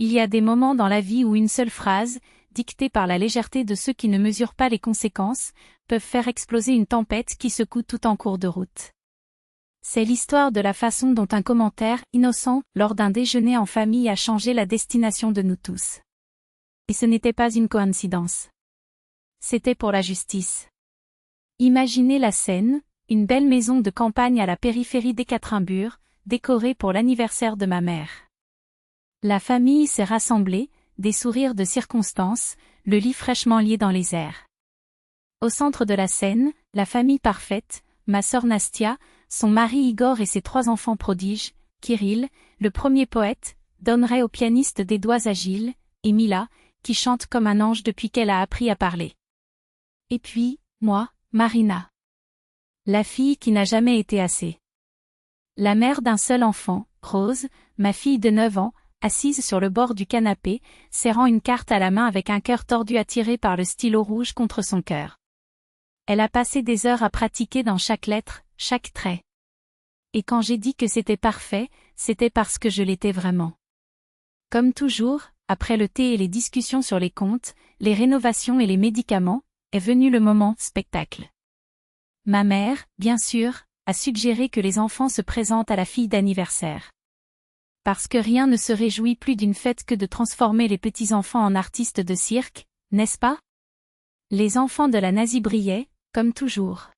Il y a des moments dans la vie où une seule phrase, dictée par la légèreté de ceux qui ne mesurent pas les conséquences, peuvent faire exploser une tempête qui secoue tout en cours de route. C'est l'histoire de la façon dont un commentaire innocent lors d'un déjeuner en famille a changé la destination de nous tous. Et ce n'était pas une coïncidence. C'était pour la justice. Imaginez la scène, une belle maison de campagne à la périphérie d'Ekaterinburg, décorée pour l'anniversaire de ma mère. La famille s'est rassemblée, des sourires de circonstance, le lit fraîchement lié dans les airs. Au centre de la scène, la famille parfaite, ma sœur Nastia, son mari Igor et ses 3 enfants prodiges, Kirill, le premier poète, donnerait au pianiste des doigts agiles, et Mila, qui chante comme un ange depuis qu'elle a appris à parler. Et puis, moi, Marina. La fille qui n'a jamais été assez. La mère d'un seul enfant, Rose, ma fille de 9 ans, assise sur le bord du canapé, serrant une carte à la main avec un cœur tordu attiré par le stylo rouge contre son cœur. Elle a passé des heures à pratiquer dans chaque lettre, chaque trait. Et quand j'ai dit que c'était parfait, c'était parce que je l'étais vraiment. Comme toujours, après le thé et les discussions sur les comptes, les rénovations et les médicaments, est venu le moment spectacle. Ma mère, bien sûr, a suggéré que les enfants se présentent à la fille d'anniversaire. Parce que rien ne se réjouit plus d'une fête que de transformer les petits-enfants en artistes de cirque, n'est-ce pas? Les enfants de la Nasie brillaient, comme toujours.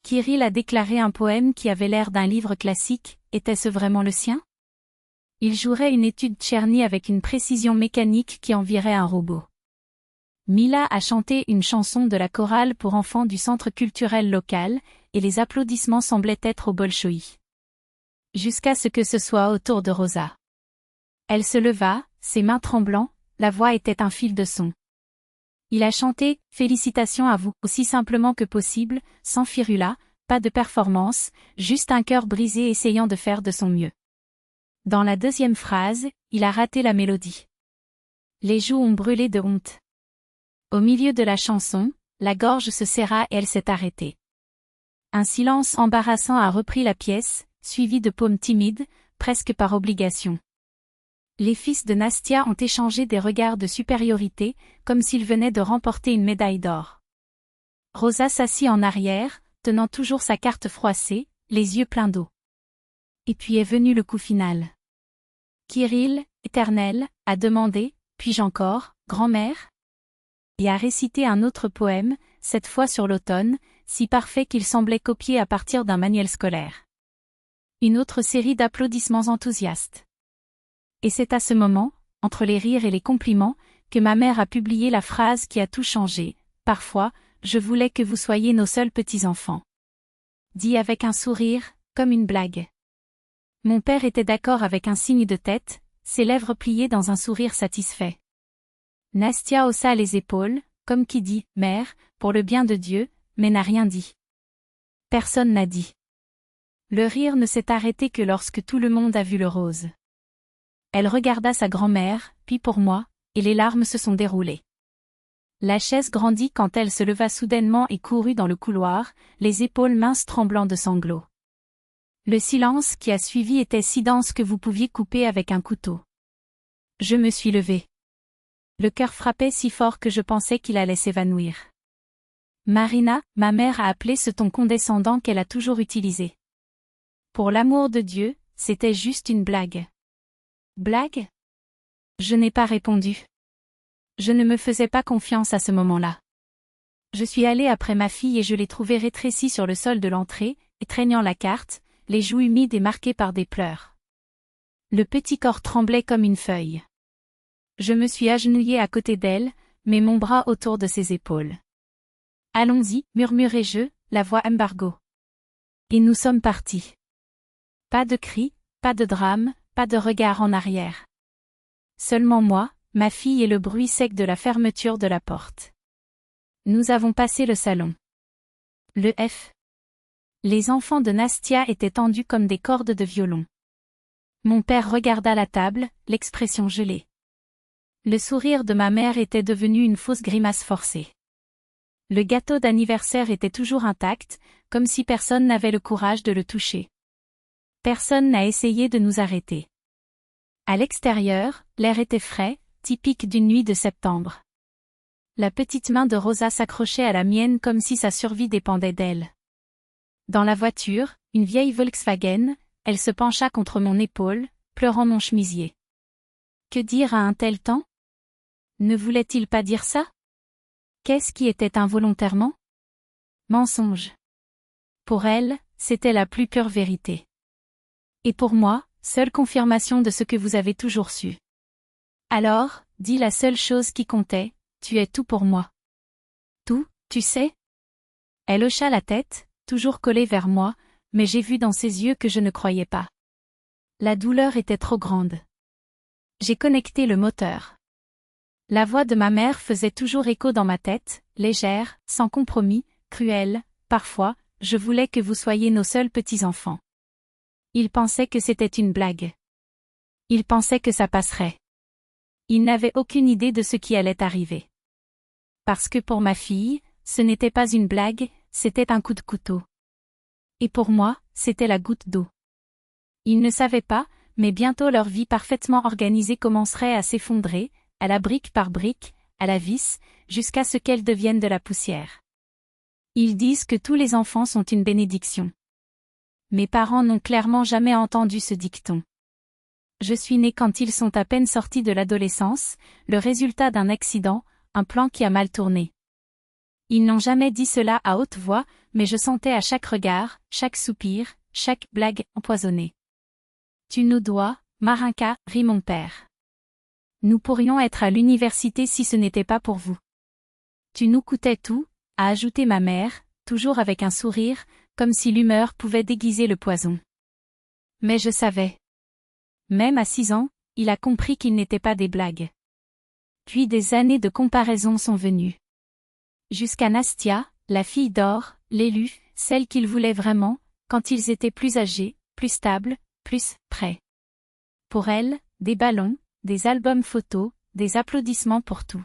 Kirill a déclaré un poème qui avait l'air d'un livre classique, était-ce vraiment le sien? Il jouerait une étude Tcherny avec une précision mécanique qui envierait un robot. Mila a chanté une chanson de la chorale pour enfants du centre culturel local, et les applaudissements semblaient être au Bolchoï. Jusqu'à ce que ce soit au tour de Rosa. Elle se leva, ses mains tremblant, la voix était un fil de son. Il a chanté « Félicitations à vous » aussi simplement que possible, sans firula, pas de performance, juste un cœur brisé essayant de faire de son mieux. Dans la deuxième phrase, il a raté la mélodie. Les joues ont brûlé de honte. Au milieu de la chanson, la gorge se serra et elle s'est arrêtée. Un silence embarrassant a repris la pièce, suivi de paumes timides, presque par obligation. Les fils de Nastia ont échangé des regards de supériorité, comme s'ils venaient de remporter une médaille d'or. Rosa s'assit en arrière, tenant toujours sa carte froissée, les yeux pleins d'eau. Et puis est venu le coup final. Kirill, éternel, a demandé, puis-je encore, grand-mère? Et a récité un autre poème, cette fois sur l'automne, si parfait qu'il semblait copié à partir d'un manuel scolaire. Une autre série d'applaudissements enthousiastes. Et c'est à ce moment, entre les rires et les compliments, que ma mère a publié la phrase qui a tout changé. Parfois, je voulais que vous soyez nos seuls petits-enfants. Dit avec un sourire, comme une blague. Mon père était d'accord avec un signe de tête, ses lèvres pliées dans un sourire satisfait. Nastia haussa les épaules, comme qui dit « Mère, pour le bien de Dieu », mais n'a rien dit. Personne n'a dit. Le rire ne s'est arrêté que lorsque tout le monde a vu le rose. Elle regarda sa grand-mère, puis pour moi, et les larmes se sont déroulées. La chaise grandit quand elle se leva soudainement et courut dans le couloir, les épaules minces tremblant de sanglots. Le silence qui a suivi était si dense que vous pouviez couper avec un couteau. Je me suis levée. Le cœur frappait si fort que je pensais qu'il allait s'évanouir. Marina, ma mère a appelé ce ton condescendant qu'elle a toujours utilisé. Pour l'amour de Dieu, c'était juste une blague. Blague? Je n'ai pas répondu. Je ne me faisais pas confiance à ce moment-là. Je suis allée après ma fille et je l'ai trouvée rétrécie sur le sol de l'entrée, étreignant la carte, les joues humides et marquées par des pleurs. Le petit corps tremblait comme une feuille. Je me suis agenouillée à côté d'elle, mais mon bras autour de ses épaules. Allons-y, murmurai-je, la voix embargo. Et nous sommes partis. Pas de cris, pas de drame, pas de regard en arrière. Seulement moi, ma fille et le bruit sec de la fermeture de la porte. Nous avons passé le salon. Le F. Les enfants de Nastia étaient tendus comme des cordes de violon. Mon père regarda la table, l'expression gelée. Le sourire de ma mère était devenu une fausse grimace forcée. Le gâteau d'anniversaire était toujours intact, comme si personne n'avait le courage de le toucher. Personne n'a essayé de nous arrêter. À l'extérieur, l'air était frais, typique d'une nuit de septembre. La petite main de Rosa s'accrochait à la mienne comme si sa survie dépendait d'elle. Dans la voiture, une vieille Volkswagen, elle se pencha contre mon épaule, pleurant mon chemisier. Que dire à un tel temps? Ne voulait-il pas dire ça? Qu'est-ce qui était involontairement? Mensonge. Pour elle, c'était la plus pure vérité. Et pour moi, seule confirmation de ce que vous avez toujours su. Alors, dis la seule chose qui comptait, tu es tout pour moi. Tout, tu sais? Elle hocha la tête, toujours collée vers moi, mais j'ai vu dans ses yeux que je ne croyais pas. La douleur était trop grande. J'ai connecté le moteur. La voix de ma mère faisait toujours écho dans ma tête, légère, sans compromis, cruelle, parfois, je voulais que vous soyez nos seuls petits-enfants. Il pensait que c'était une blague. Il pensait que ça passerait. Il n'avait aucune idée de ce qui allait arriver. Parce que pour ma fille, ce n'était pas une blague, c'était un coup de couteau. Et pour moi, c'était la goutte d'eau. Ils ne savaient pas, mais bientôt leur vie parfaitement organisée commencerait à s'effondrer, à la brique par brique, à la vis, jusqu'à ce qu'elle devienne de la poussière. Ils disent que tous les enfants sont une bénédiction. Mes parents n'ont clairement jamais entendu ce dicton. Je suis née quand ils sont à peine sortis de l'adolescence, le résultat d'un accident, un plan qui a mal tourné. Ils n'ont jamais dit cela à haute voix, mais je sentais à chaque regard, chaque soupir, chaque blague empoisonnée. Tu nous dois, Marinka, rit mon père. Nous pourrions être à l'université si ce n'était pas pour vous. Tu nous coûtais tout, a ajouté ma mère, toujours avec un sourire, comme si l'humeur pouvait déguiser le poison. Mais je savais. Même à 6 ans, il a compris qu'il n'était pas des blagues. Puis des années de comparaison sont venues. Jusqu'à Nastia, la fille d'or, l'élue, celle qu'il voulait vraiment, quand ils étaient plus âgés, plus stables, plus prêts. Pour elle, des ballons, des albums photos, des applaudissements pour tout.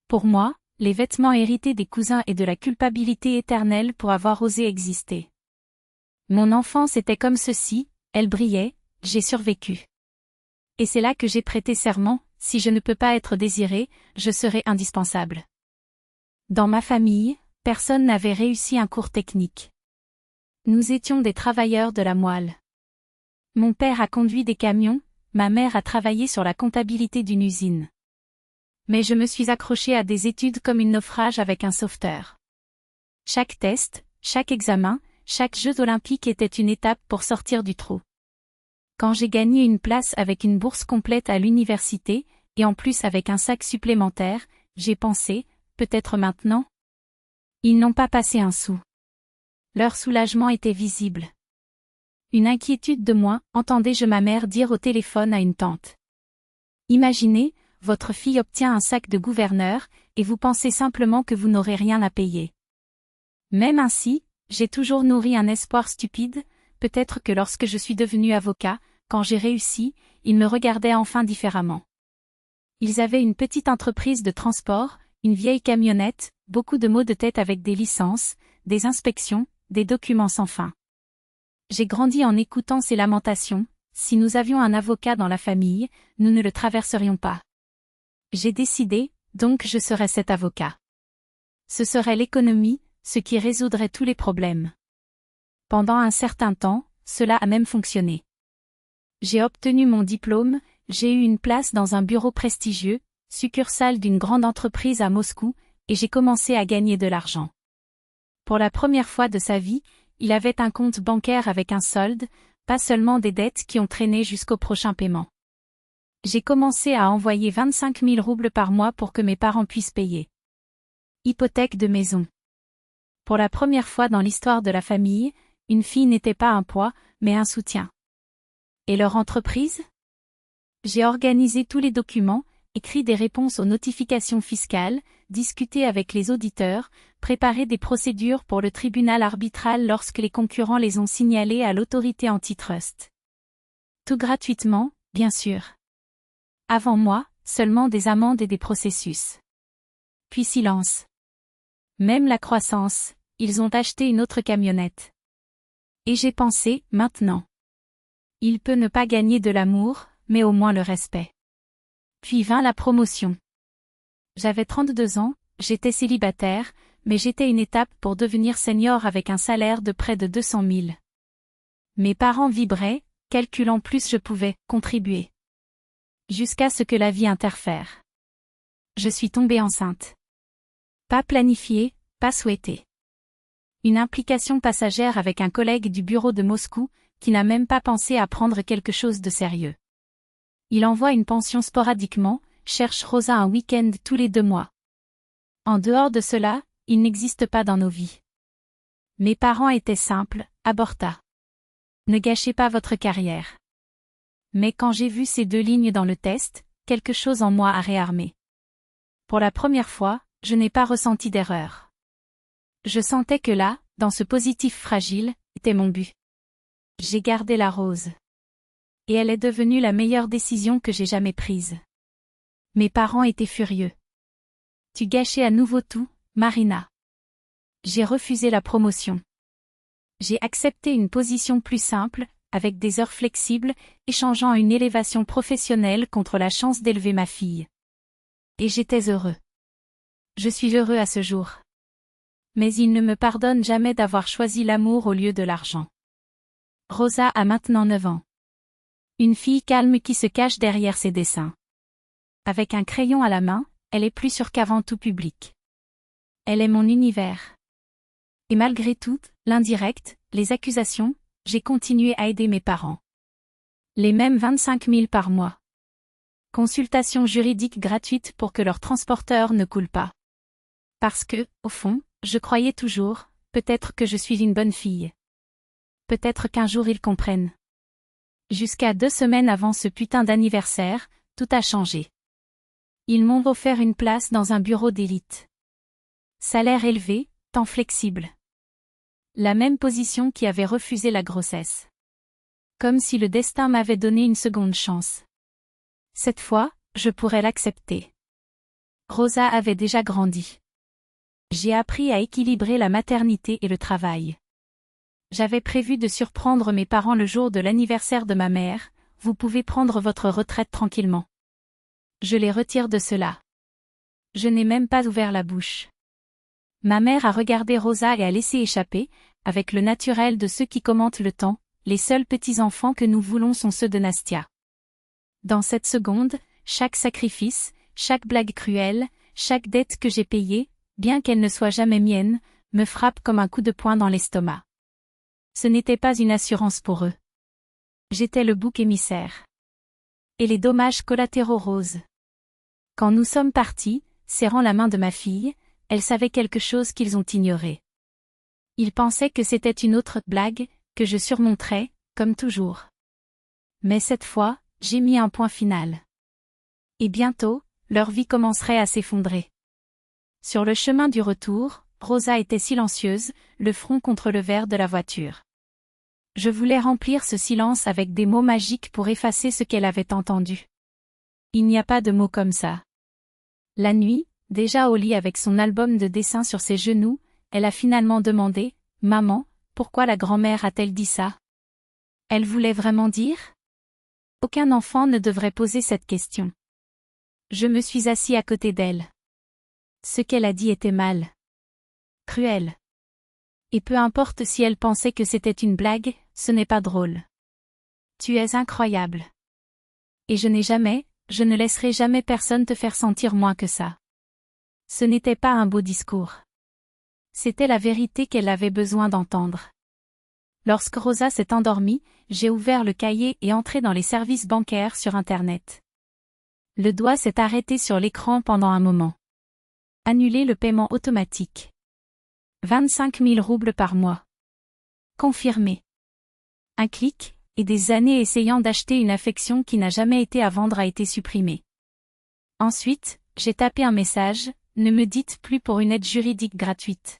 Pour moi, les vêtements hérités des cousins et de la culpabilité éternelle pour avoir osé exister. Mon enfance était comme ceci, elle brillait, j'ai survécu. Et c'est là que j'ai prêté serment, si je ne peux pas être désirée, je serai indispensable. Dans ma famille, personne n'avait réussi un cours technique. Nous étions des travailleurs de la moelle. Mon père a conduit des camions, ma mère a travaillé sur la comptabilité d'une usine. Mais je me suis accrochée à des études comme une naufrage avec un sauveteur. Chaque test, chaque examen, chaque Jeux olympiques était une étape pour sortir du trou. Quand j'ai gagné une place avec une bourse complète à l'université, et en plus avec un sac supplémentaire, j'ai pensé, peut-être maintenant. Ils n'ont pas passé un sou. Leur soulagement était visible. Une inquiétude de moins, entendais-je ma mère dire au téléphone à une tante. Imaginez, votre fille obtient un sac de gouverneur, et vous pensez simplement que vous n'aurez rien à payer. Même ainsi, j'ai toujours nourri un espoir stupide, peut-être que lorsque je suis devenu avocat, quand j'ai réussi, ils me regardaient enfin différemment. Ils avaient une petite entreprise de transport, une vieille camionnette, beaucoup de maux de tête avec des licences, des inspections, des documents sans fin. J'ai grandi en écoutant ces lamentations, si nous avions un avocat dans la famille, nous ne le traverserions pas. J'ai décidé, donc je serais cet avocat. Ce serait l'économie, ce qui résoudrait tous les problèmes. Pendant un certain temps, cela a même fonctionné. J'ai obtenu mon diplôme, j'ai eu une place dans un bureau prestigieux, succursale d'une grande entreprise à Moscou, et j'ai commencé à gagner de l'argent. Pour la première fois de sa vie, il avait un compte bancaire avec un solde, pas seulement des dettes qui ont traîné jusqu'au prochain paiement. J'ai commencé à envoyer 25 000 roubles par mois pour que mes parents puissent payer. Hypothèque de maison. Pour la première fois dans l'histoire de la famille, une fille n'était pas un poids, mais un soutien. Et leur entreprise? J'ai organisé tous les documents, écrit des réponses aux notifications fiscales, discuté avec les auditeurs, préparé des procédures pour le tribunal arbitral lorsque les concurrents les ont signalés à l'autorité antitrust. Tout gratuitement, bien sûr. Avant moi, seulement des amendes et des processus. Puis silence. Même la croissance, ils ont acheté une autre camionnette. Et j'ai pensé, maintenant. Il peut ne pas gagner de l'amour, mais au moins le respect. Puis vint la promotion. J'avais 32 ans, j'étais célibataire, mais j'étais une étape pour devenir senior avec un salaire de près de 200 000. Mes parents vibraient, calculant plus je pouvais contribuer. Jusqu'à ce que la vie interfère. Je suis tombée enceinte. Pas planifiée, pas souhaitée. Une implication passagère avec un collègue du bureau de Moscou, qui n'a même pas pensé à prendre quelque chose de sérieux. Il envoie une pension sporadiquement, cherche Rosa un week-end tous les 2 mois. En dehors de cela, il n'existe pas dans nos vies. Mes parents étaient simples, aborta. Ne gâchez pas votre carrière. Mais quand j'ai vu ces 2 lignes dans le test, quelque chose en moi a réarmé. Pour la première fois, je n'ai pas ressenti d'erreur. Je sentais que là, dans ce positif fragile, était mon but. J'ai gardé la rose. Et elle est devenue la meilleure décision que j'ai jamais prise. Mes parents étaient furieux. Tu gâchais à nouveau tout, Marina. J'ai refusé la promotion. J'ai accepté une position plus simple, avec des heures flexibles, échangeant une élévation professionnelle contre la chance d'élever ma fille. Et j'étais heureux. Je suis heureux à ce jour. Mais il ne me pardonne jamais d'avoir choisi l'amour au lieu de l'argent. Rosa a maintenant 9 ans. Une fille calme qui se cache derrière ses dessins. Avec un crayon à la main, elle est plus sûre qu'avant tout public. Elle est mon univers. Et malgré tout, l'indirect, les accusations, j'ai continué à aider mes parents. Les mêmes 25 000 par mois. Consultation juridique gratuite pour que leur transporteur ne coule pas. Parce que, au fond, je croyais toujours, peut-être que je suis une bonne fille. Peut-être qu'un jour ils comprennent. Jusqu'à 2 semaines avant ce putain d'anniversaire, tout a changé. Ils m'ont offert une place dans un bureau d'élite. Salaire élevé, temps flexible. La même position qui avait refusé la grossesse. Comme si le destin m'avait donné une seconde chance. Cette fois, je pourrais l'accepter. Rosa avait déjà grandi. J'ai appris à équilibrer la maternité et le travail. J'avais prévu de surprendre mes parents le jour de l'anniversaire de ma mère, vous pouvez prendre votre retraite tranquillement. Je les retire de cela. Je n'ai même pas ouvert la bouche. Ma mère a regardé Rosa et a laissé échapper, avec le naturel de ceux qui commentent le temps, les seuls petits-enfants que nous voulons sont ceux de Nastia. Dans cette seconde, chaque sacrifice, chaque blague cruelle, chaque dette que j'ai payée, bien qu'elle ne soit jamais mienne, me frappe comme un coup de poing dans l'estomac. Ce n'était pas une assurance pour eux. J'étais le bouc émissaire. Et les dommages collatéraux roses. Quand nous sommes partis, serrant la main de ma fille, elle savait quelque chose qu'ils ont ignoré. Ils pensaient que c'était une autre blague, que je surmonterais, comme toujours. Mais cette fois, j'ai mis un point final. Et bientôt, leur vie commencerait à s'effondrer. Sur le chemin du retour, Rosa était silencieuse, le front contre le verre de la voiture. Je voulais remplir ce silence avec des mots magiques pour effacer ce qu'elle avait entendu. Il n'y a pas de mots comme ça. La nuit, déjà au lit avec son album de dessin sur ses genoux, elle a finalement demandé « Maman, pourquoi la grand-mère a-t-elle dit ça ?» Elle voulait vraiment dire ? Aucun enfant ne devrait poser cette question. Je me suis assis à côté d'elle. Ce qu'elle a dit était mal. Cruel. Et peu importe si elle pensait que c'était une blague, ce n'est pas drôle. Tu es incroyable. Et je ne laisserai jamais personne te faire sentir moins que ça. Ce n'était pas un beau discours. C'était la vérité qu'elle avait besoin d'entendre. Lorsque Rosa s'est endormie, j'ai ouvert le cahier et entré dans les services bancaires sur Internet. Le doigt s'est arrêté sur l'écran pendant un moment. Annuler le paiement automatique. 25 000 roubles par mois. Confirmé. Un clic, et des années essayant d'acheter une affection qui n'a jamais été à vendre a été supprimée. Ensuite, j'ai tapé un message, ne me dites plus pour une aide juridique gratuite.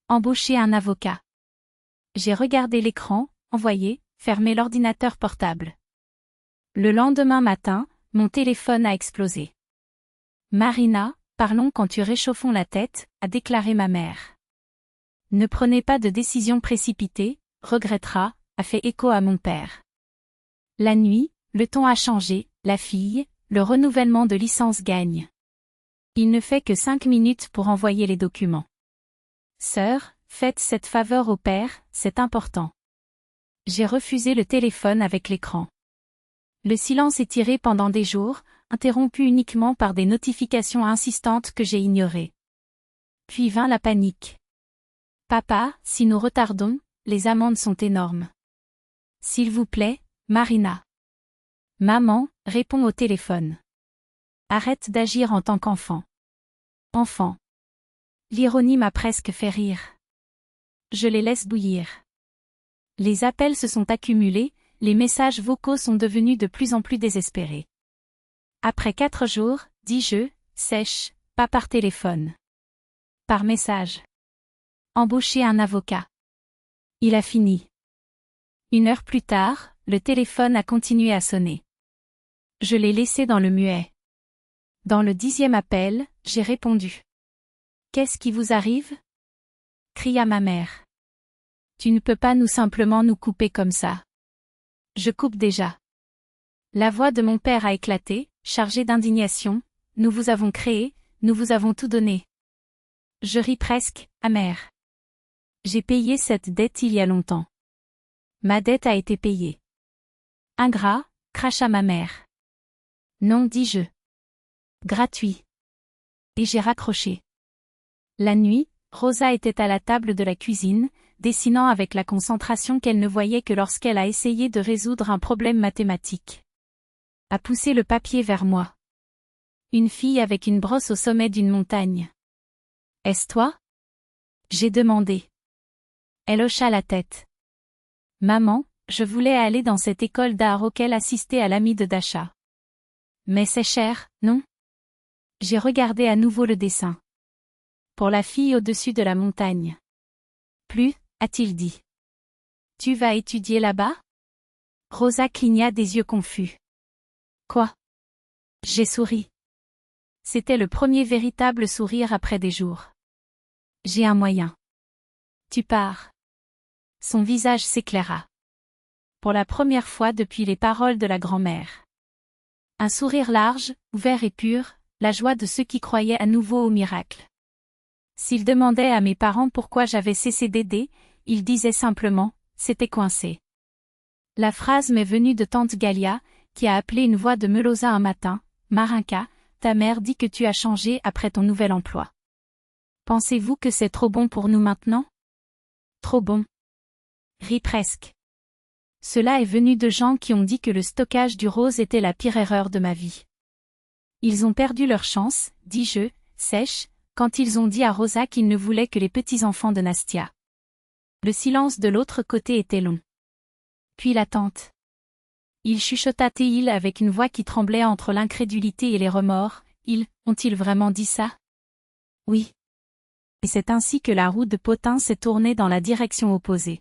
Embaucher un avocat. J'ai regardé l'écran, envoyé, fermé l'ordinateur portable. Le lendemain matin, mon téléphone a explosé. Marina, parlons quand tu réchauffons la tête, a déclaré ma mère. Ne prenez pas de décision précipitée, regrettera, a fait écho à mon père. La nuit, le ton a changé, la fille, le renouvellement de licence gagne. Il ne fait que 5 minutes pour envoyer les documents. Sœur, faites cette faveur au père, c'est important. J'ai refusé le téléphone avec l'écran. Le silence est tiré pendant des jours, interrompu uniquement par des notifications insistantes que j'ai ignorées. Puis vint la panique. Papa, si nous retardons, les amendes sont énormes. S'il vous plaît, Marina. Maman, réponds au téléphone. Arrête d'agir en tant qu'enfant. Enfant. L'ironie m'a presque fait rire. Je les laisse bouillir. Les appels se sont accumulés, les messages vocaux sont devenus de plus en plus désespérés. Après 4 jours, dis-je, sèche, pas par téléphone. Par message. Embaucher un avocat. Il a fini. 1 heure plus tard, le téléphone a continué à sonner. Je l'ai laissé dans le muet. Dans le 10e appel, j'ai répondu. Qu'est-ce qui vous arrive? Cria ma mère. Tu ne peux pas simplement nous couper comme ça. Je coupe déjà. La voix de mon père a éclaté, chargée d'indignation. Nous vous avons créé, nous vous avons tout donné. Je ris presque, amère. J'ai payé cette dette il y a longtemps. Ma dette a été payée. Ingrat, cracha ma mère. Non, dis-je. Gratuit. Et j'ai raccroché. La nuit, Rosa était à la table de la cuisine, dessinant avec la concentration qu'elle ne voyait que lorsqu'elle a essayé de résoudre un problème mathématique. A poussé le papier vers moi. Une fille avec une brosse au sommet d'une montagne. Est-ce toi? J'ai demandé. Elle hocha la tête. Maman, je voulais aller dans cette école d'art auquel assistait à l'ami de Dasha. Mais c'est cher, non? J'ai regardé à nouveau le dessin. Pour la fille au-dessus de la montagne. Plus, a-t-il dit. Tu vas étudier là-bas? Rosa cligna des yeux confus. Quoi? J'ai souri. C'était le premier véritable sourire après des jours. J'ai un moyen. Tu pars. Son visage s'éclaira. Pour la première fois depuis les paroles de la grand-mère. Un sourire large, ouvert et pur, la joie de ceux qui croyaient à nouveau au miracle. S'ils demandaient à mes parents pourquoi j'avais cessé d'aider, ils disaient simplement, c'était coincé. La phrase m'est venue de tante Galia, qui a appelé une voix de Melosa un matin, Marinka, ta mère dit que tu as changé après ton nouvel emploi. Pensez-vous que c'est trop bon pour nous maintenant? Trop bon. Ris presque. Cela est venu de gens qui ont dit que le stockage du rose était la pire erreur de ma vie. Ils ont perdu leur chance, dis-je, sèche, quand ils ont dit à Rosa qu'ils ne voulaient que les petits-enfants de Nastia. Le silence de l'autre côté était long. Puis l'attente. Il chuchota-t-il avec une voix qui tremblait entre l'incrédulité et les remords, ont-ils vraiment dit ça? Oui. Et c'est ainsi que la roue de potin s'est tournée dans la direction opposée.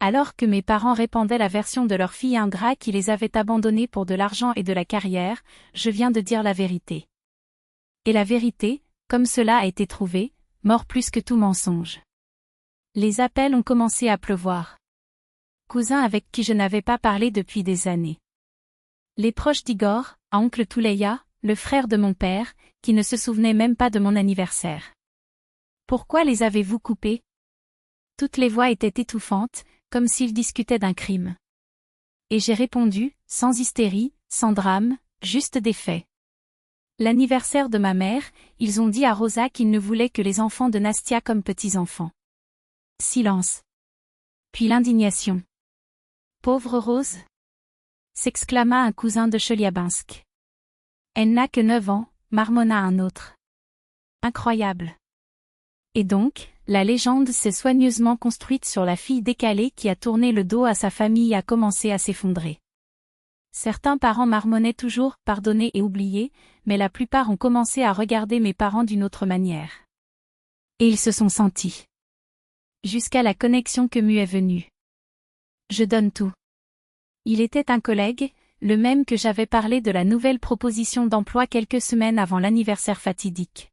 Alors que mes parents répandaient la version de leur fille ingrat qui les avait abandonnés pour de l'argent et de la carrière, je viens de dire la vérité. Et la vérité, comme cela a été trouvé, mord plus que tout mensonge. Les appels ont commencé à pleuvoir. Cousin avec qui je n'avais pas parlé depuis des années. Les proches d'Igor, à oncle Touleya, le frère de mon père, qui ne se souvenait même pas de mon anniversaire. Pourquoi les avez-vous coupés? Toutes les voix étaient étouffantes, comme s'ils discutaient d'un crime. Et j'ai répondu, sans hystérie, sans drame, juste des faits. L'anniversaire de ma mère, ils ont dit à Rosa qu'ils ne voulaient que les enfants de Nastia comme petits-enfants. Silence. Puis l'indignation. Pauvre Rose! S'exclama un cousin de Chelyabinsk. Elle n'a que 9 ans, marmonna un autre. Incroyable. Et donc, la légende s'est soigneusement construite sur la fille décalée qui a tourné le dos à sa famille et a commencé à s'effondrer. Certains parents marmonnaient toujours « pardonner et oublier », mais la plupart ont commencé à regarder mes parents d'une autre manière. Et ils se sont sentis. Jusqu'à la connexion que Mu est venue. Je donne tout. Il était un collègue, le même que j'avais parlé de la nouvelle proposition d'emploi quelques semaines avant l'anniversaire fatidique.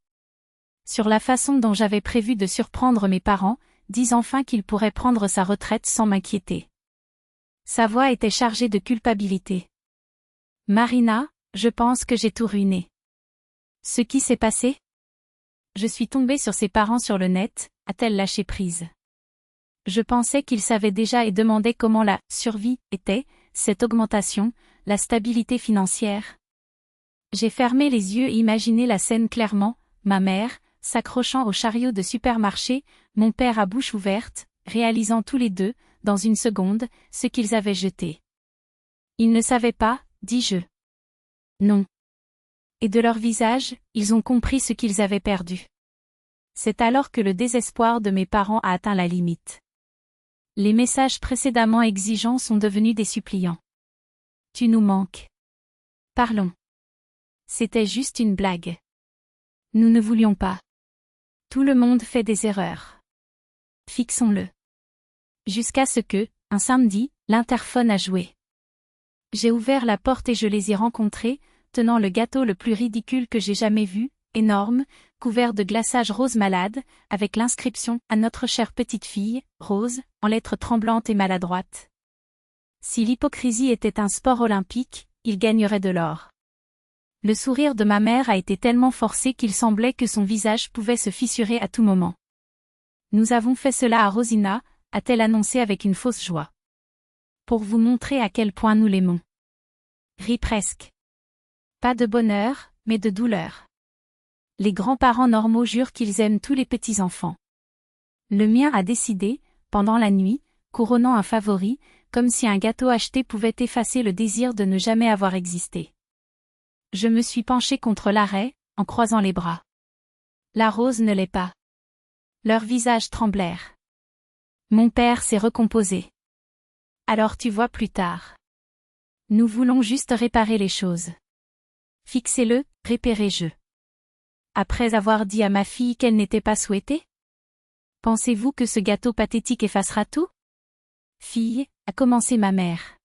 Sur la façon dont j'avais prévu de surprendre mes parents, dis enfin qu'il pourrait prendre sa retraite sans m'inquiéter. Sa voix était chargée de culpabilité. Marina, je pense que j'ai tout ruiné. Ce qui s'est passé? Je suis tombée sur ses parents sur le net, a-t-elle lâché prise. Je pensais qu'ils savaient déjà et demandaient comment la survie était, cette augmentation, la stabilité financière. J'ai fermé les yeux et imaginé la scène clairement, ma mère, s'accrochant au chariot de supermarché, mon père à bouche ouverte, réalisant tous les deux, dans une seconde, ce qu'ils avaient jeté. Ils ne savaient pas, dis-je. Non. Et de leur visage, ils ont compris ce qu'ils avaient perdu. C'est alors que le désespoir de mes parents a atteint la limite. Les messages précédemment exigeants sont devenus des suppliants. Tu nous manques. Parlons. C'était juste une blague. Nous ne voulions pas. Tout le monde fait des erreurs. Fixons-le. Jusqu'à ce que, un samedi, l'interphone a joué. J'ai ouvert la porte et je les ai rencontrés, tenant le gâteau le plus ridicule que j'ai jamais vu, énorme, couvert de glaçage rose malade, avec l'inscription « À notre chère petite fille, Rose », en lettres tremblantes et maladroites. Si l'hypocrisie était un sport olympique, il gagnerait de l'or. Le sourire de ma mère a été tellement forcé qu'il semblait que son visage pouvait se fissurer à tout moment. Nous avons fait cela à Rosina, a-t-elle annoncé avec une fausse joie. Pour vous montrer à quel point nous l'aimons. Ris presque. Pas de bonheur, mais de douleur. Les grands-parents normaux jurent qu'ils aiment tous les petits-enfants. Le mien a décidé, pendant la nuit, couronnant un favori, comme si un gâteau acheté pouvait effacer le désir de ne jamais avoir existé. Je me suis penchée contre l'arrêt, en croisant les bras. La Rose ne l'est pas. Leurs visages tremblèrent. Mon père s'est recomposé. Alors tu vois plus tard. Nous voulons juste réparer les choses. Fixez-le, répérai-je. Après avoir dit à ma fille qu'elle n'était pas souhaitée? Pensez-vous que ce gâteau pathétique effacera tout? Fille, a commencé ma mère.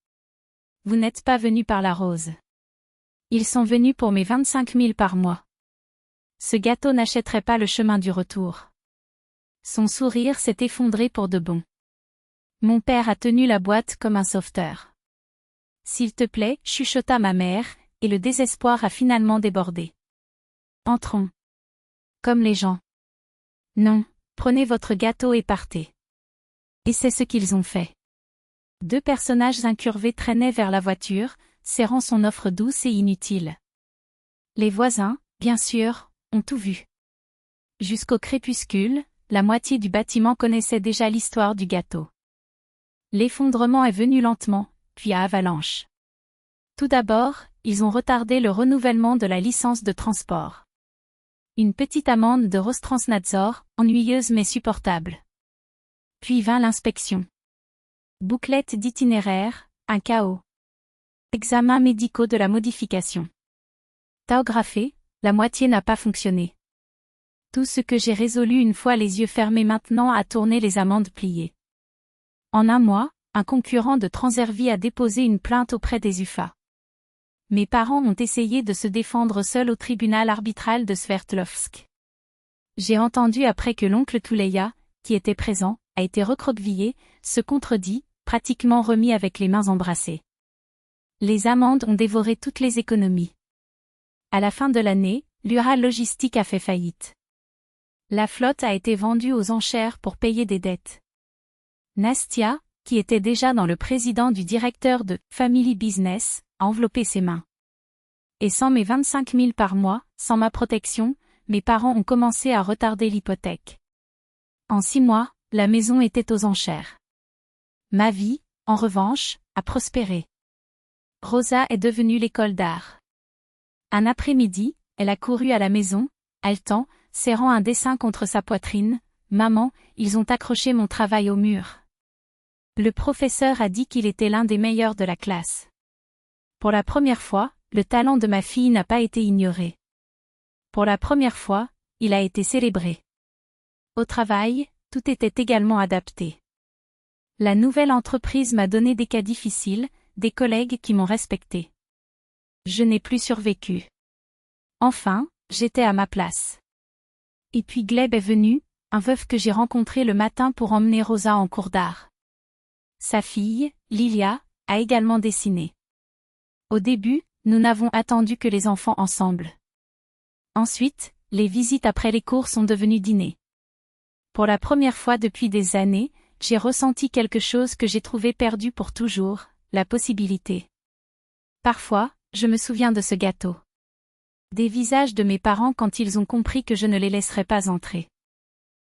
Vous n'êtes pas venue par la Rose. Ils sont venus pour mes 25 000 par mois. Ce gâteau n'achèterait pas le chemin du retour. Son sourire s'est effondré pour de bon. Mon père a tenu la boîte comme un sauveteur. S'il te plaît, chuchota ma mère, et le désespoir a finalement débordé. Entrons. Comme les gens. Non, prenez votre gâteau et partez. Et c'est ce qu'ils ont fait. Deux personnages incurvés traînaient vers la voiture, serrant son offre douce et inutile. Les voisins, bien sûr, ont tout vu. Jusqu'au crépuscule, la moitié du bâtiment connaissait déjà l'histoire du gâteau. L'effondrement est venu lentement, puis à avalanche. Tout d'abord, ils ont retardé le renouvellement de la licence de transport. Une petite amende de Rostransnadzor, ennuyeuse mais supportable. Puis vint l'inspection. Bouclette d'itinéraire, un chaos. Examens médicaux de la modification. Tahographé, la moitié n'a pas fonctionné. Tout ce que j'ai résolu une fois les yeux fermés maintenant a tourné les amendes pliées. En un mois, un concurrent de Transervie a déposé une plainte auprès des UFA. Mes parents ont essayé de se défendre seuls au tribunal arbitral de Sverdlovsk. J'ai entendu après que l'oncle Touleya, qui était présent, a été recroquevillé, se contredit, pratiquement remis avec les mains embrassées. Les amendes ont dévoré toutes les économies. À la fin de l'année, l'Ural Logistique a fait faillite. La flotte a été vendue aux enchères pour payer des dettes. Nastia, qui était déjà dans le président du directeur de Family Business, a enveloppé ses mains. Et sans mes 25 000 par mois, sans ma protection, mes parents ont commencé à retarder l'hypothèque. En 6 mois, la maison était aux enchères. Ma vie, en revanche, a prospéré. Rosa est devenue l'école d'art. Un après-midi, elle a couru à la maison, haletant, serrant un dessin contre sa poitrine. « Maman, ils ont accroché mon travail au mur. » Le professeur a dit qu'il était l'un des meilleurs de la classe. Pour la première fois, le talent de ma fille n'a pas été ignoré. Pour la première fois, il a été célébré. Au travail, tout était également adapté. La nouvelle entreprise m'a donné des cas difficiles, des collègues qui m'ont respecté. Je n'ai plus survécu. Enfin, j'étais à ma place. Et puis Gleb est venu, un veuf que j'ai rencontré le matin pour emmener Rosa en cours d'art. Sa fille, Lilia, a également dessiné. Au début, Nous n'avons attendu que les enfants ensemble. Ensuite, les visites après les cours sont devenues dîners. Pour la première fois depuis des années, j'ai ressenti quelque chose que j'ai trouvé perdu pour toujours, la possibilité. Parfois, je me souviens de ce gâteau. Des visages de mes parents quand ils ont compris que je ne les laisserais pas entrer.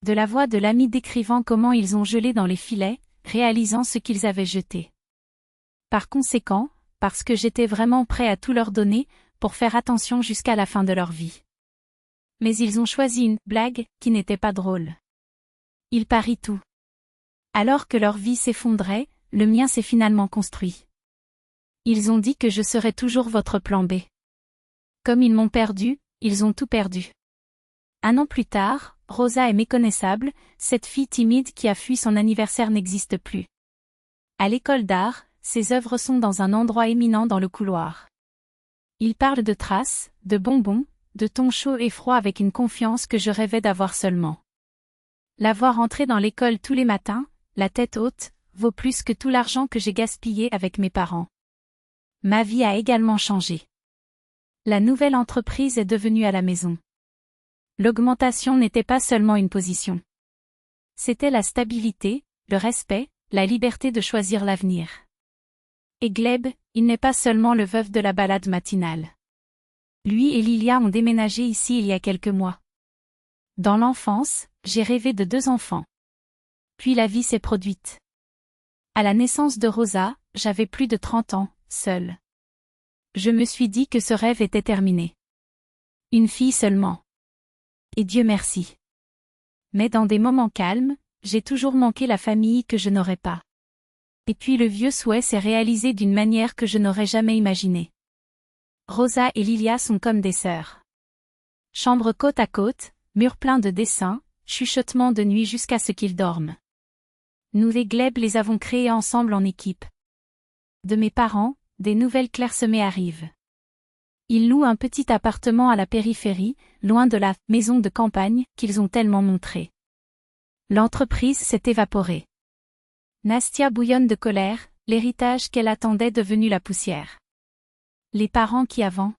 De la voix de l'ami décrivant comment ils ont gelé dans les filets, réalisant ce qu'ils avaient jeté. Par conséquent, parce que j'étais vraiment prêt à tout leur donner, pour faire attention jusqu'à la fin de leur vie. Mais ils ont choisi une blague qui n'était pas drôle. Ils parient tout. Alors que leur vie s'effondrait, le mien s'est finalement construit. Ils ont dit que je serais toujours votre plan B. Comme ils m'ont perdu, ils ont tout perdu. 1 an plus tard, Rosa est méconnaissable, cette fille timide qui a fui son anniversaire n'existe plus. À l'école d'art, ses œuvres sont dans un endroit éminent dans le couloir. Il parle de traces, de bonbons, de tons chauds et froids avec une confiance que je rêvais d'avoir seulement. La voir entrer dans l'école tous les matins, la tête haute, vaut plus que tout l'argent que j'ai gaspillé avec mes parents. Ma vie a également changé. La nouvelle entreprise est devenue à la maison. L'augmentation n'était pas seulement une position. C'était la stabilité, le respect, la liberté de choisir l'avenir. Et Gleb, il n'est pas seulement le veuf de la balade matinale. Lui et Lilia ont déménagé ici il y a quelques mois. Dans l'enfance, j'ai rêvé de 2 enfants. Puis la vie s'est produite. À la naissance de Rosa, j'avais plus de 30 ans, seule. Je me suis dit que ce rêve était terminé. Une fille seulement. Et Dieu merci. Mais dans des moments calmes, j'ai toujours manqué la famille que je n'aurais pas. Et puis le vieux souhait s'est réalisé d'une manière que je n'aurais jamais imaginée. Rosa et Lilia sont comme des sœurs. Chambre côte à côte, murs pleins de dessins, chuchotements de nuit jusqu'à ce qu'ils dorment. Nous les Gleb les avons créés ensemble en équipe. De mes parents, des nouvelles clairsemées arrivent. Ils louent un petit appartement à la périphérie, loin de la maison de campagne qu'ils ont tellement montrée. L'entreprise s'est évaporée. Nastia bouillonne de colère, l'héritage qu'elle attendait devenu la poussière. Les parents qui avant,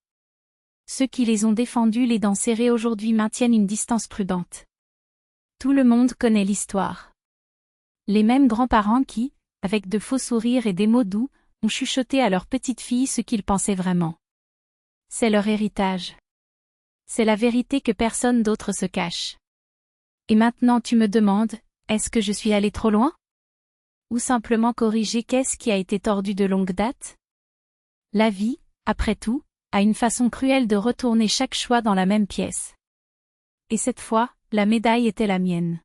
ceux qui les ont défendus les dents serrées aujourd'hui maintiennent une distance prudente. Tout le monde connaît l'histoire. Les mêmes grands-parents qui, avec de faux sourires et des mots doux, ont chuchoté à leur petite fille ce qu'ils pensaient vraiment. C'est leur héritage. C'est la vérité que personne d'autre se cache. Et maintenant tu me demandes, est-ce que je suis allé trop loin? Ou simplement corriger qu'est-ce qui a été tordu de longue date? La vie, après tout, a une façon cruelle de retourner chaque choix dans la même pièce. Et cette fois, la médaille était la mienne.